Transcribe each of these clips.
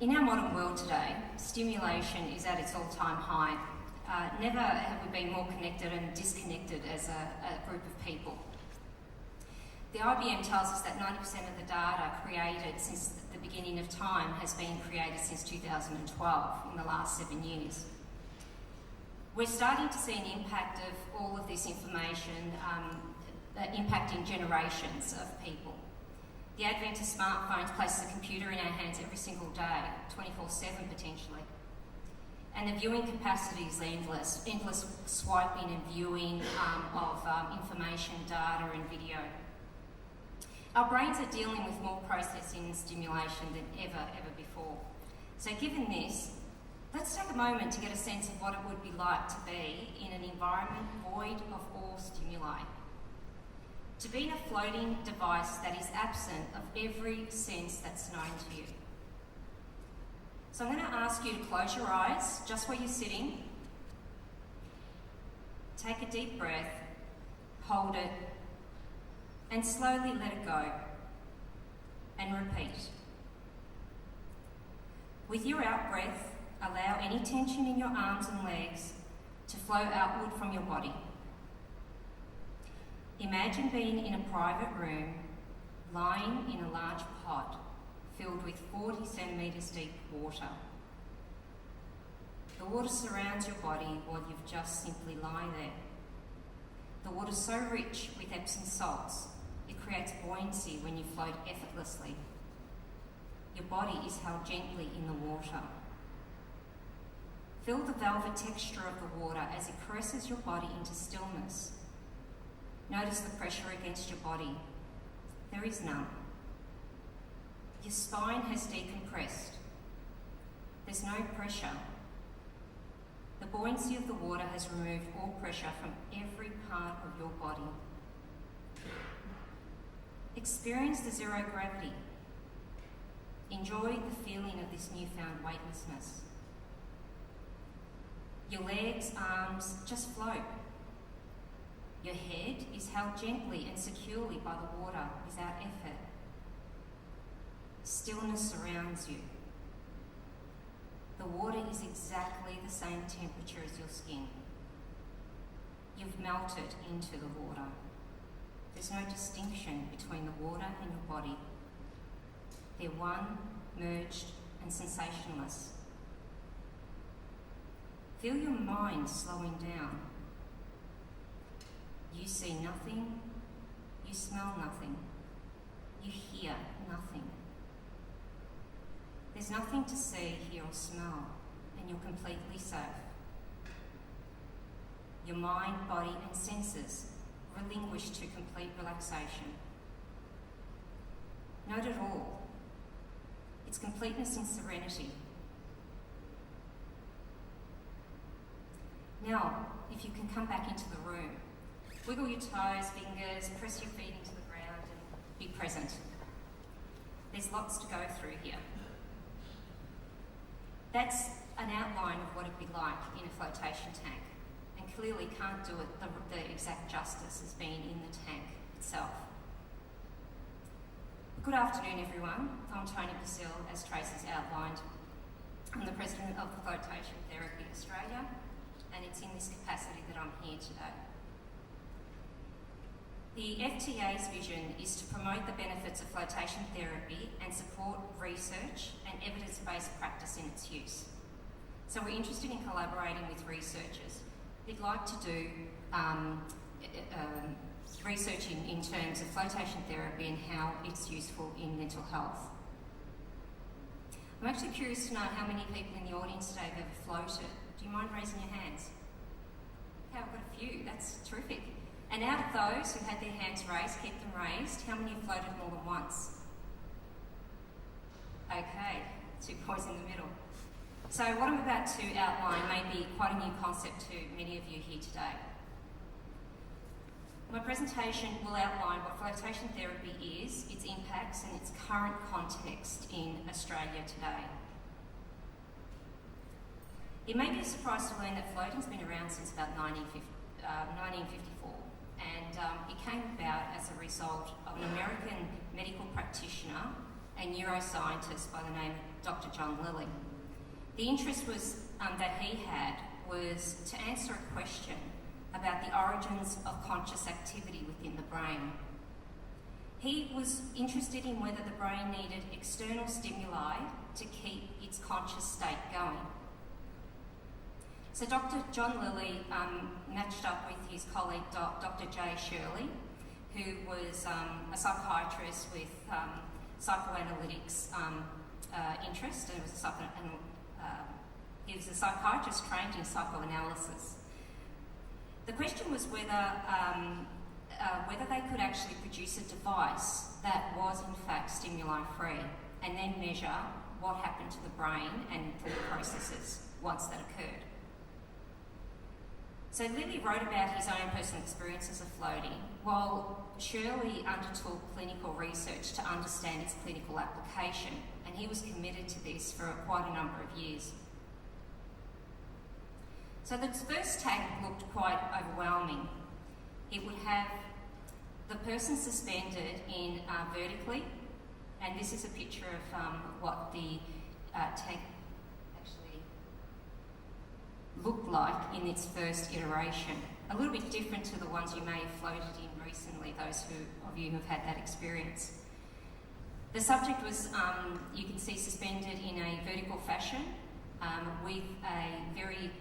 In our modern world today, stimulation is at its all-time high. Never have we been more connected and disconnected as a group of people. The IBM tells us that 90% of the data created since the beginning of time has been created since 2012, in the last 7 years. We're starting to see an impact of all of this information impacting generations of people. The advent of smartphones places a computer in our hands every single day, 24/7 potentially. And the viewing capacity is endless swiping and viewing of information, data and video. Our brains are dealing with more processing and stimulation than ever before. So given this, let's take a moment to get a sense of what it would be like to be in an environment void of all stimuli. To be in a floating device that is absent of every sense that's known to you. So I'm going to ask you to close your eyes, just where you're sitting. Take a deep breath, hold it, and slowly let it go. And repeat. With your out breath, allow any tension in your arms and legs to flow outward from your body. Imagine being in a private room, lying in a large pot filled with 40 centimetres deep water. The water surrounds your body while you've just simply lie there. The water's so rich with Epsom salts, it creates buoyancy when you float effortlessly. Your body is held gently in the water. Feel the velvet texture of the water as it caresses your body into stillness. Notice the pressure against your body. There is none. Your spine has decompressed. There's no pressure. The buoyancy of the water has removed all pressure from every part of your body. Experience the zero gravity. Enjoy the feeling of this newfound weightlessness. Your legs, arms just float. Your head is held gently and securely by the water without effort. Stillness surrounds you. The water is exactly the same temperature as your skin. You've melted into the water. There's no distinction between the water and your body. They're one, merged and sensationless. Feel your mind slowing down. You see nothing, you smell nothing, you hear nothing. There's nothing to see, hear or smell, and you're completely safe. Your mind, body and senses relinquish to complete relaxation. Note it all. It's completeness and serenity. Now, if you can come back into the room, wiggle your toes, fingers, press your feet into the ground and be present. There's lots to go through here. That's an outline of what it'd be like in a flotation tank, and clearly can't do it the exact justice as being in the tank itself. Good afternoon everyone, I'm Toni, Basile, as Tracy's outlined. I'm the President of Floatation Therapy Australia, and it's in this capacity that I'm here today. The FTA's vision is to promote the benefits of flotation therapy and support research and evidence-based practice in its use. So we're interested in collaborating with researchers. We'd like to do research in terms of flotation therapy and how it's useful in mental health. I'm actually curious to know how many people in the audience today have ever floated. Do you mind raising your hands? Okay, I've got a few, that's terrific. And out of those who had their hands raised, keep them raised, how many have floated more than once? Okay, 2 boys in the middle. So what I'm about to outline may be quite a new concept to many of you here today. My presentation will outline what flotation therapy is, its impacts and its current context in Australia today. It may be a surprise to learn that floating's been around since about 1954. And it came about as a result of an American medical practitioner and neuroscientist by the name of Dr. John Lilly. The interest was that he had was to answer a question about the origins of conscious activity within the brain. He was interested in whether the brain needed external stimuli to keep its conscious state going. So Dr. John Lilly matched up with his colleague Dr. Jay Shirley, who was a psychiatrist with psychoanalytics interest, and he was a psychiatrist trained in psychoanalysis. The question was whether they could actually produce a device that was in fact stimuli-free, and then measure what happened to the brain and thought processes once that occurred. So Lilly wrote about his own personal experiences of floating, while Shirley undertook clinical research to understand its clinical application, and he was committed to this for quite a number of years. So the first tank looked quite overwhelming. It would have the person suspended in vertically, and this is a picture of what the tank actually looked like in its first iteration. A little bit different to the ones you may have floated in recently, those of you who have had that experience. The subject was, you can see, suspended in a vertical fashion with a very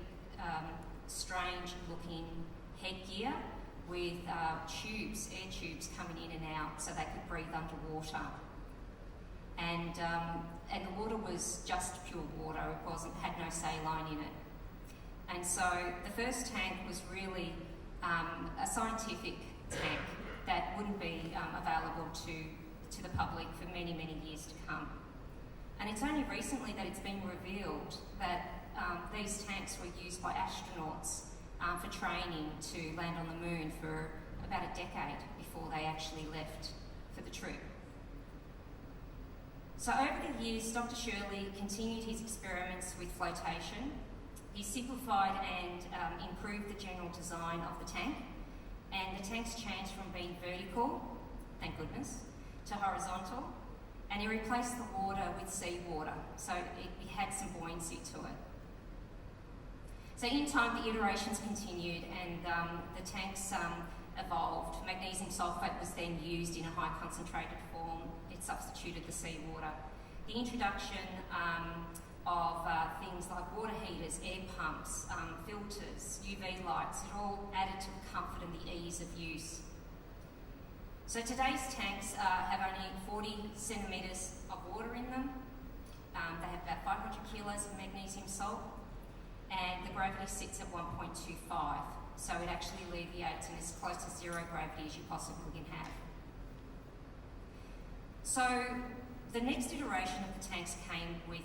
strange looking headgear with tubes, air tubes coming in and out so they could breathe underwater. And the water was just pure water, it had no saline in it. And so the first tank was really a scientific tank that wouldn't be available to the public for many, many years to come. And it's only recently that it's been revealed that these tanks were used by astronauts for training to land on the moon for about a decade before they actually left for the trip. So over the years, Dr. Shirley continued his experiments with floatation. He simplified and improved the general design of the tank, and the tanks changed from being vertical, thank goodness, to horizontal, and he replaced the water with seawater, so it had some buoyancy to it. So in time, the iterations continued, and the tanks evolved. Magnesium sulfate was then used in a high concentrated form. It substituted the seawater. The introduction of things like water heaters, air pumps, filters, UV lights, it all added to the comfort and the ease of use. So today's tanks have only 40 centimetres of water in them. They have about 500 kilos of magnesium salt, and the gravity sits at 1.25, so it actually alleviates and is as close to zero gravity as you possibly can have. So the next iteration of the tanks came with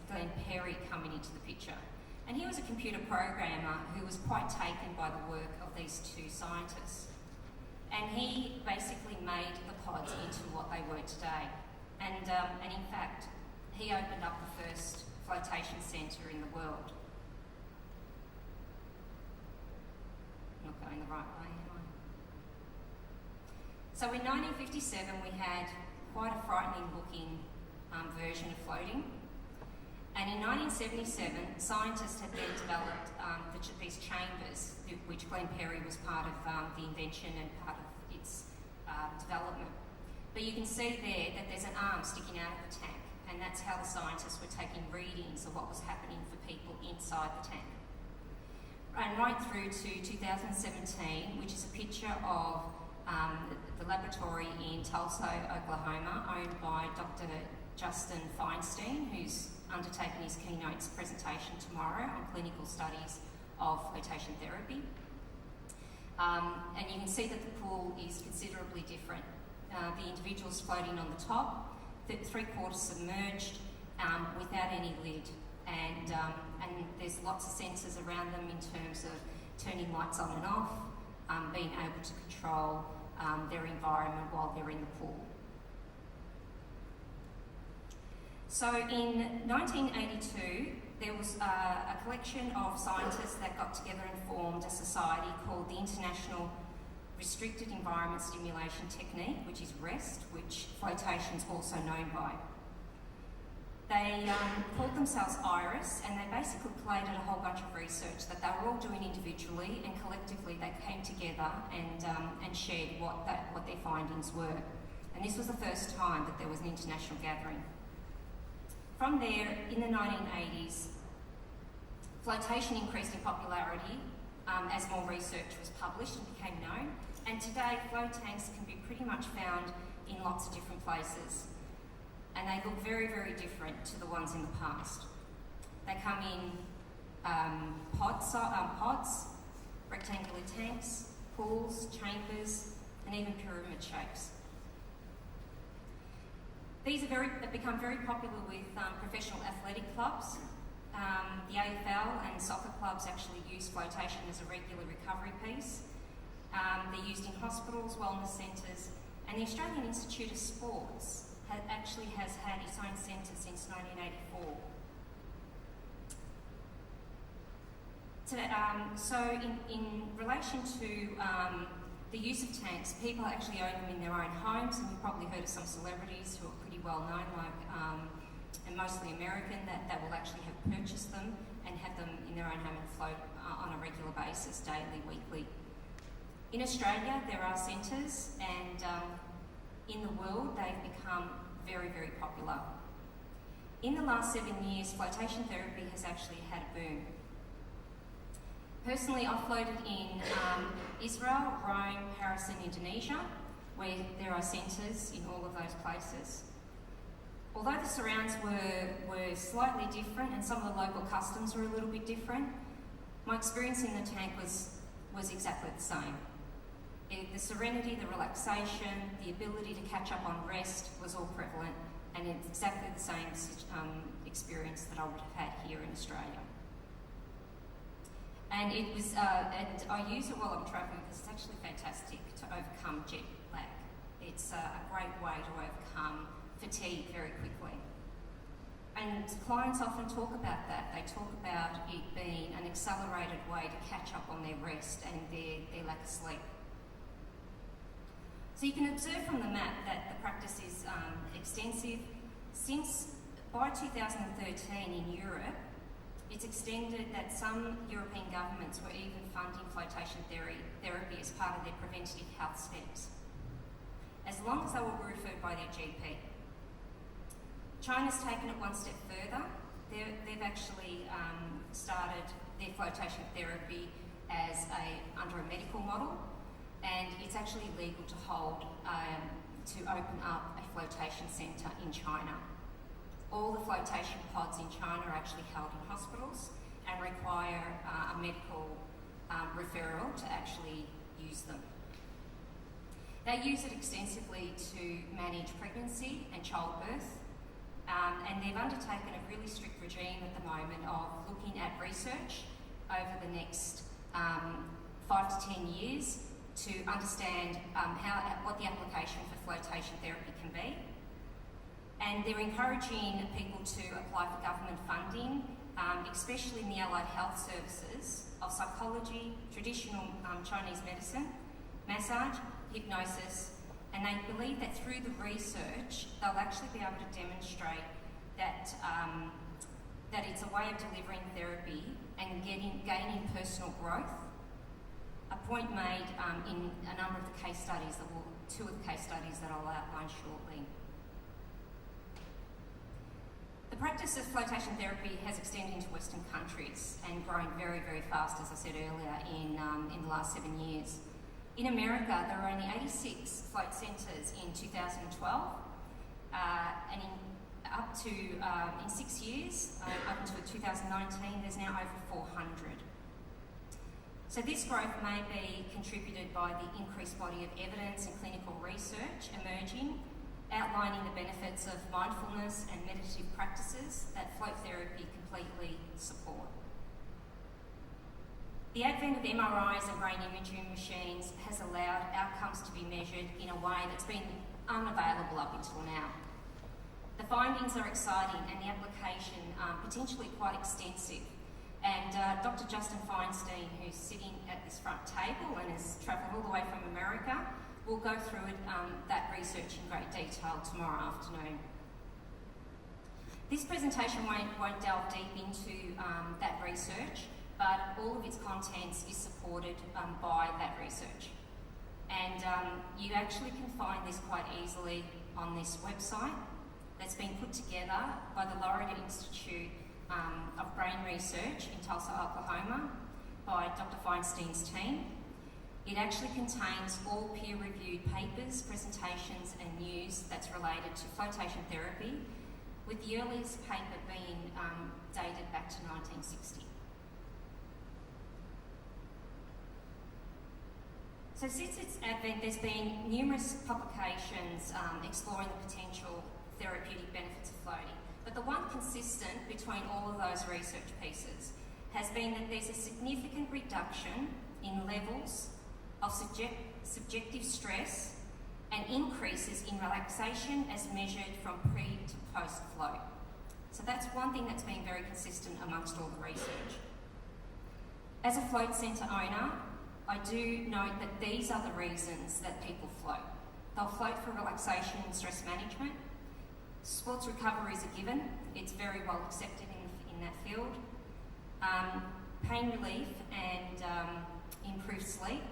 Glenn Perry coming into the picture, and he was a computer programmer who was quite taken by the work of these two scientists, and he basically made the pods into what they were today. And in fact, he opened up the first floatation centre in the world. I'm not going the right way, am I? So in 1957, we had quite a frightening looking version of floating. And in 1977, scientists had then developed these chambers, which Glenn Perry was part of the invention and part of its development. But you can see there that there's an arm sticking out of the tank, and that's how the scientists were taking readings of what was happening for people inside the tank. And right through to 2017, which is a picture of the laboratory in Tulsa, Oklahoma, owned by Dr. Justin Feinstein, who's undertaking his keynote presentation tomorrow on clinical studies of flotation therapy. And you can see that the pool is considerably different. The individual's floating on the top, 3/4 submerged, without any lid, and there's lots of sensors around them in terms of turning lights on and off, being able to control their environment while they're in the pool. So in 1982, there was a collection of scientists that got together and formed a society called the International Restricted Environment Stimulation Technique, which is REST, which flotation is also known by. They called themselves IRIS, and they basically collated a whole bunch of research that they were all doing individually, and collectively they came together and shared what their findings were. And this was the first time that there was an international gathering. From there, in the 1980s, flotation increased in popularity as more research was published and became known. And today, float tanks can be pretty much found in lots of different places. And they look very, very different to the ones in the past. They come in pods, rectangular tanks, pools, chambers, and even pyramid shapes. These have become very popular with professional athletic clubs. The AFL and soccer clubs actually use flotation as a regular recovery piece. They're used in hospitals, wellness centres, and the Australian Institute of Sports has had its own centre since 1984. So in relation to the use of tanks, people actually own them in their own homes, and you've probably heard of some celebrities who are pretty well known, like and mostly American, that will actually have purchased them and have them in their own home and float on a regular basis, daily, weekly. In Australia, there are centres, and in the world, they've become very, very popular. In the last 7 years, flotation therapy has actually had a boom. Personally, I've floated in Israel, Rome, Paris and Indonesia, where there are centres in all of those places. Although the surrounds were slightly different and some of the local customs were a little bit different, my experience in the tank was exactly the same. The serenity, the relaxation, the ability to catch up on rest was all prevalent, and it's exactly the same experience that I would have had here in Australia. And it was, and I use it while I'm travelling because it's actually fantastic to overcome jet lag. It's a great way to overcome fatigue very quickly. And clients often talk about that. They talk about it being an accelerated way to catch up on their rest and their lack of sleep. So you can observe from the map that the practice is extensive. Since by 2013 in Europe, it's extended that some European governments were even funding flotation therapy as part of their preventative health steps, as long as they were referred by their GP. China's taken it one step further. They've actually started their flotation therapy as under a medical model, and it's actually legal to open up a flotation centre in China. All the flotation pods in China are actually held in hospitals and require a medical referral to actually use them. They use it extensively to manage pregnancy and childbirth, and they've undertaken a really strict regime at the moment of looking at research over the next 5 to 10 years to understand what the application for flotation therapy can be. And they're encouraging people to apply for government funding, especially in the allied health services of psychology, traditional Chinese medicine, massage, hypnosis, and they believe that through the research, they'll actually be able to demonstrate that it's a way of delivering therapy and gaining personal growth. A point made in a number of the case studies, two of the case studies that I'll outline shortly. The practice of flotation therapy has extended into Western countries and grown very, very fast, as I said earlier, in the last 7 years. In America, there were only 86 float centres in 2012, and in 6 years, up until 2019, there's now over 400. So this growth may be contributed by the increased body of evidence and clinical research emerging, outlining the benefits of mindfulness and meditative practices that float therapy completely support. The advent of MRIs and brain imaging machines has allowed outcomes to be measured in a way that's been unavailable up until now. The findings are exciting and the application potentially quite extensive. And Dr. Justin Feinstein, who's sitting at this front table and has travelled all the way from America, will go through that research in great detail tomorrow afternoon. This presentation won't delve deep into that research, but all of its contents is supported by that research. And you actually can find this quite easily on this website that's been put together by the Laureate Institute of Brain Research in Tulsa, Oklahoma, by Dr. Feinstein's team. It actually contains all peer-reviewed papers, presentations and news that's related to flotation therapy, with the earliest paper being dated back to 1960. So since its advent, there's been numerous publications exploring the potential therapeutic benefits of floating. But the one consistent between all of those research pieces has been that there's a significant reduction in levels of subjective stress and increases in relaxation as measured from pre to post float. So that's one thing that's been very consistent amongst all the research. As a float centre owner, I do note that these are the reasons that people float. They'll float for relaxation and stress management. Sports recovery is a given. It's very well accepted in that field. Pain relief and improved sleep.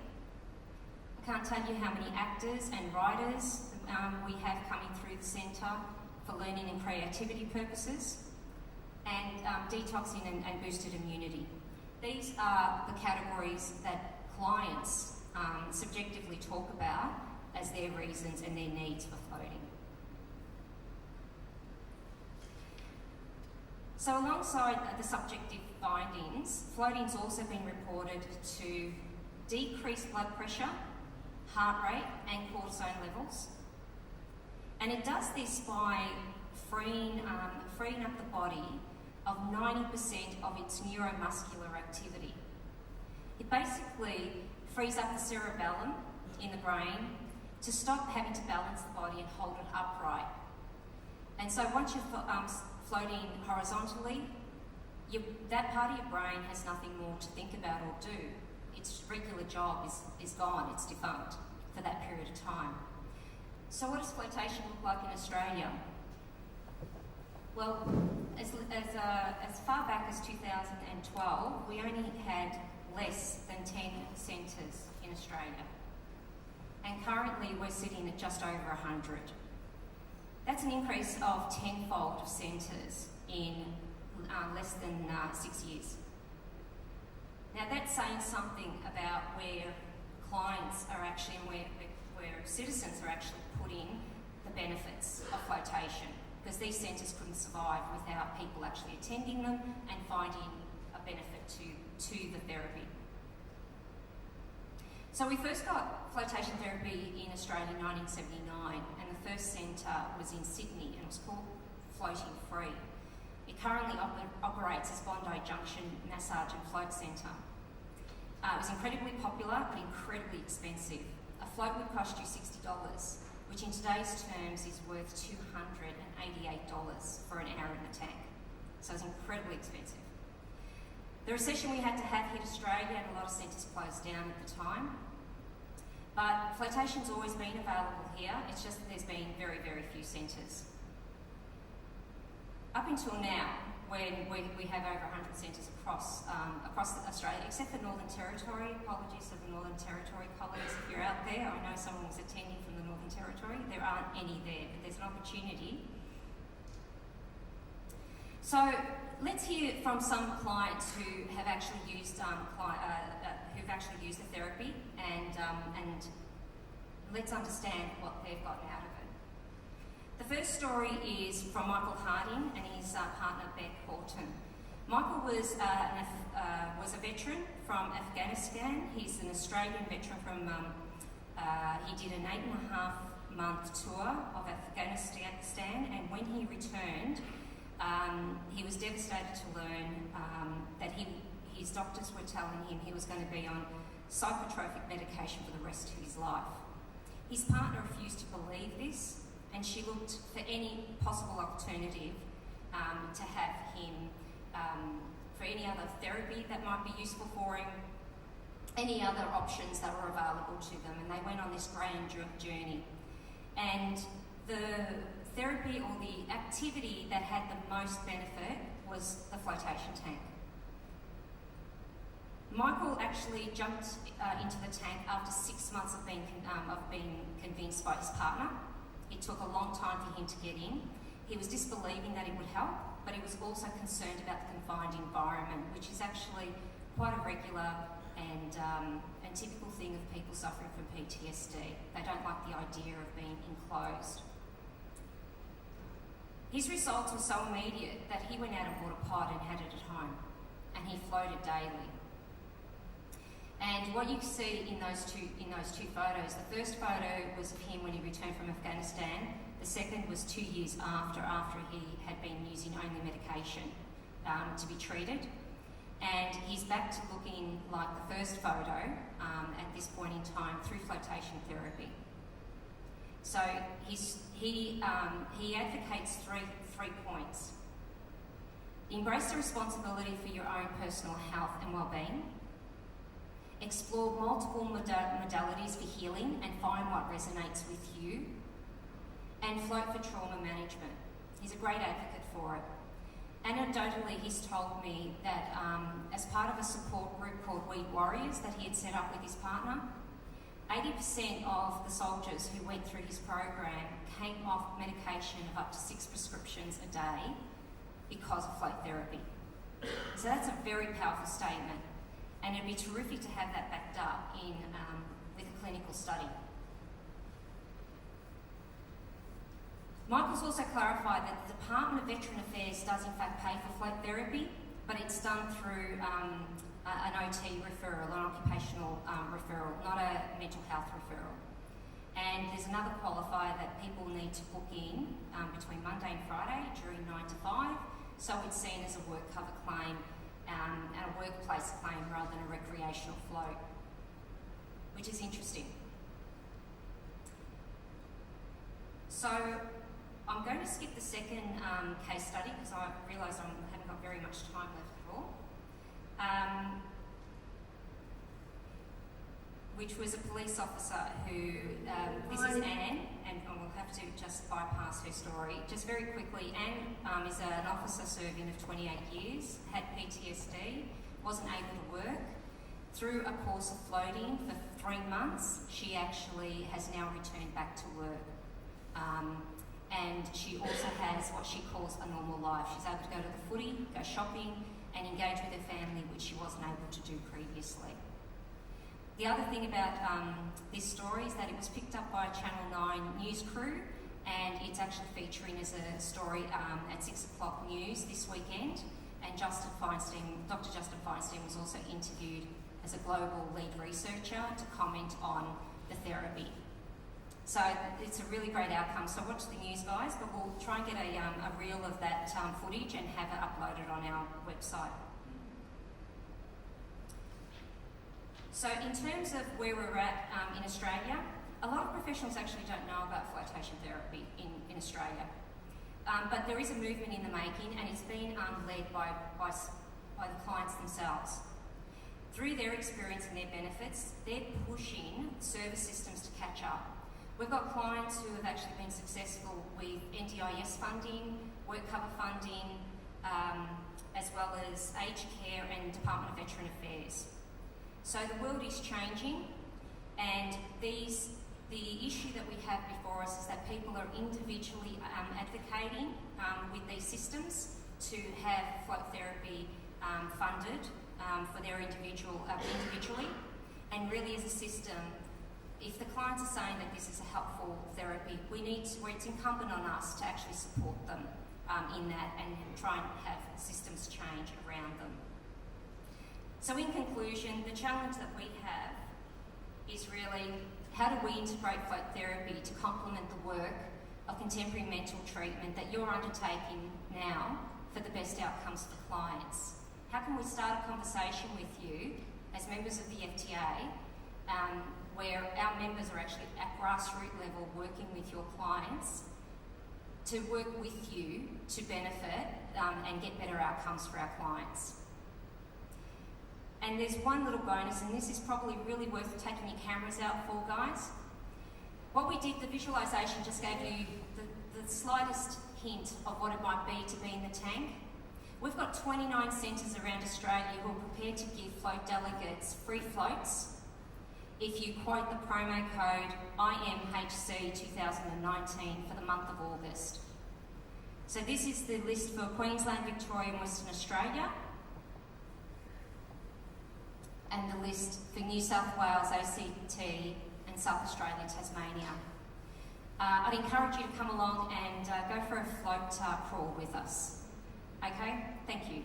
I can't tell you how many actors and writers we have coming through the centre for learning and creativity purposes, and detoxing and boosted immunity. These are the categories that clients subjectively talk about as their reasons and their needs for floating. So alongside the subjective findings, floating's also been reported to decrease blood pressure, heart rate and cortisone levels. And it does this by freeing up the body of 90% of its neuromuscular activity. It basically frees up the cerebellum in the brain to stop having to balance the body and hold it upright. And so once you're floating horizontally, that part of your brain has nothing more to think about or do. Its regular job is gone, it's defunct for that period of time. So what does flotation look like in Australia? Well, as far back as 2012, we only had less than 10 centres in Australia. And currently we're sitting at just over 100. That's an increase of tenfold of centres in less than 6 years. Now that's saying something about where clients are actually, and where citizens are actually putting the benefits of flotation, because these centres couldn't survive without people actually attending them and finding a benefit to the therapy. So we first got flotation therapy in Australia in 1979, and the first centre was in Sydney, and it was called Floating Free. It currently operates as Bondi Junction Massage and Float Centre. It was incredibly popular, but incredibly expensive. A float would cost you $60, which in today's terms is worth $288 for an hour in the tank. So it's incredibly expensive. The recession we had to have hit Australia, and a lot of centres closed down at the time. But flotation's always been available here, it's just that there's been very, very few centres. Up until now, when we have over 100 centres across Australia, except for Northern Territory. Apologies to the Northern Territory colleagues if you're out there. I know someone was attending from the Northern Territory. There aren't any there, but there's an opportunity. So let's hear from some clients who have actually used the therapy, and let's understand what they've gotten out of it. The first story is from Michael Harding and his partner Beck Horton. Michael was a veteran from Afghanistan. He's an Australian veteran from. He did an 8.5-month tour of Afghanistan, and when he returned, he was devastated to learn that his doctors were telling him he was going to be on psychotropic medication for the rest of his life. His partner refused to believe this, and she looked for any possible alternative to have him, for any other therapy that might be useful for him, any other options that were available to them, and they went on this grand journey. And the therapy or the activity that had the most benefit was the flotation tank. Michael actually jumped into the tank after 6 months of being convinced by his partner. It took a long time for him to get in. He was disbelieving that it would help, but he was also concerned about the confined environment, which is actually quite a regular and typical thing of people suffering from PTSD. They don't like the idea of being enclosed. His results were so immediate that he went out and bought a pod and had it at home, and he floated daily. And what you see in those two photos, the first photo was of him when he returned from Afghanistan. The second was 2 years after he had been using only medication to be treated. And he's back to looking like the first photo at this point in time through flotation therapy. So he advocates three points. Embrace the responsibility for your own personal health and well-being. Explore multiple modalities for healing and find what resonates with you. And float for trauma management. He's a great advocate for it. Anecdotally, he's told me that as part of a support group called Weed Warriors that he had set up with his partner, 80% of the soldiers who went through his program came off medication of up to 6 prescriptions a day because of float therapy. So that's a very powerful statement, and it'd be terrific to have that backed up in with a clinical study. Michael's also clarified that the Department of Veteran Affairs does in fact pay for float therapy, but it's done through an OT referral, an occupational referral, not a mental health referral. And there's another qualifier that people need to book in between Monday and Friday during 9 to 5, so it's seen as a work cover claim and a workplace claim rather than a recreational float, which is interesting. So I'm going to skip the second case study because I realise I haven't got very much time left at all. Which was a police officer who, this is Anne, and we'll have to just bypass her story. Just very quickly, Anne is an officer serving of 28 years, had PTSD, wasn't able to work. Through a course of floating for 3 months, she actually has now returned back to work. And she also has what she calls a normal life. She's able to go to the footy, go shopping, and engage with her family, which she wasn't able to do previously. The other thing about this story is that it was picked up by a Channel 9 news crew, and it's actually featuring as a story at 6 o'clock news this weekend. And Dr. Justin Feinstein was also interviewed as a global lead researcher to comment on the therapy. So it's a really great outcome. So watch the news, guys, but we'll try and get a reel of that footage and have it uploaded on our website. So in terms of where we're at in Australia, a lot of professionals actually don't know about flotation therapy in Australia. But there is a movement in the making, and it's been led by the clients themselves. Through their experience and their benefits, they're pushing service systems to catch up. We've got clients who have actually been successful with NDIS funding, work cover funding, as well as aged care and Department of Veteran Affairs. So the world is changing, and the issue that we have before us is that people are individually advocating with these systems to have float therapy funded for their individually, and really as a system. If the clients are saying that this is a helpful therapy, it's incumbent on us to actually support them in that and try and have systems change around them. So in conclusion, the challenge that we have is really how do we integrate float therapy to complement the work of contemporary mental treatment that you're undertaking now for the best outcomes for clients? How can we start a conversation with you as members of the FTA where our members are actually at grassroots level working with your clients to work with you to benefit and get better outcomes for our clients. And there's one little bonus, and this is probably really worth taking your cameras out for, guys. What we did, the visualisation just gave you the the slightest hint of what it might be to be in the tank, we've got 29 centres around Australia who are prepared to give float delegates free floats if you quote the promo code IMHC2019 for the month of August. So this is the list for Queensland, Victoria and Western Australia, and the list for New South Wales, ACT and South Australia and Tasmania. I'd encourage you to come along and go for a float crawl with us. Okay, thank you.